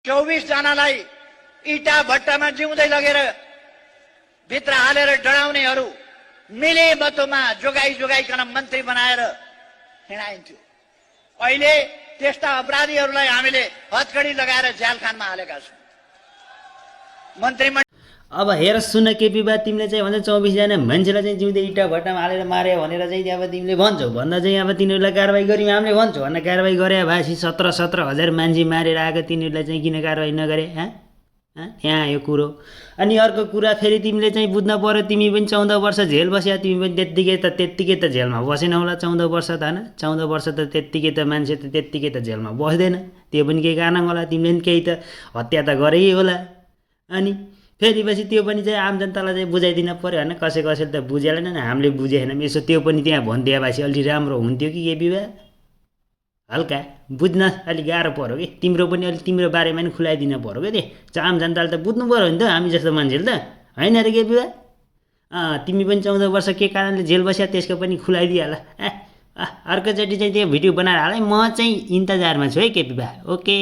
24 जनालाई इटा भट्टामा जिउँदै लगेर भित्र हालेर डराउनेहरू मिले मतोमा जोगाइकन मन्त्री बनाएर हिँडाइन्थ्यो। अहिले त्यस्ता अपराधीहरूलाई हामीले हतकडी लगाएर झ्यालखानमा हालेका छौँ। मन्त्रीमण्डल अब हेर सुन केपी बा, तिमीले चाहिँ भन्छ 24 जना मान्छेलाई चाहिँ जिउँदै इँटा भट्टामा हालेर मार्यो भनेर चाहिँ अब तिमीले भन्छौ। भन्दा चाहिँ अब तिनीहरूलाई कारवाही गर्यौँ हामीले भन्छौ। भन्न कारवाही गरे भएपछि 17,000 मान्छे मारेर आएको तिनीहरूलाई चाहिँ किन कारवाही नगरे? यहाँ आयो कुरो। अनि अर्को कुरा फेरि तिमीले चाहिँ बुझ्न पर्यो, तिमी पनि 14 वर्ष जेल बस्या, तिमी पनि त्यत्तिकै त जेलमा बसेन होला 14 वर्ष त होइन? 14 वर्ष त त्यत्तिकै त मान्छे त त्यत्तिकै त जेलमा बस्दैन। त्यो पनि केही कारण होला, तिमीले पनि केही त हत्या त गरे होला। अनि फेरि पछि त्यो पनि चाहिँ आम जनतालाई चाहिँ बुझाइदिन पर्यो होइन? कसैले त बुझेन, हामीले बुझेनौँ। यसो त्यो पनि त्यहाँ भनिदिए भएपछि अलि राम्रो हुन्थ्यो कि केपी बा। हल्का बुझ्न अलिक गाह्रो पर्यो कि तिम्रो पनि अलिक तिम्रो बारेमा पनि खुलाइदिन पर्यो क्या। त्यो आम जनताले त बुझ्नु पर्यो नि त, हामी जस्तो मान्छेले त होइन रे केपी बा। तिमी पनि 14 वर्ष के कारणले जेल बस्या त्यसको पनि खुलाइदिइहाल। अर्कोचोटि चाहिँ त्यो भिडियो बनाएर हाल है। म चाहिँ इन्तजारमा छु है केपी बा। ओके।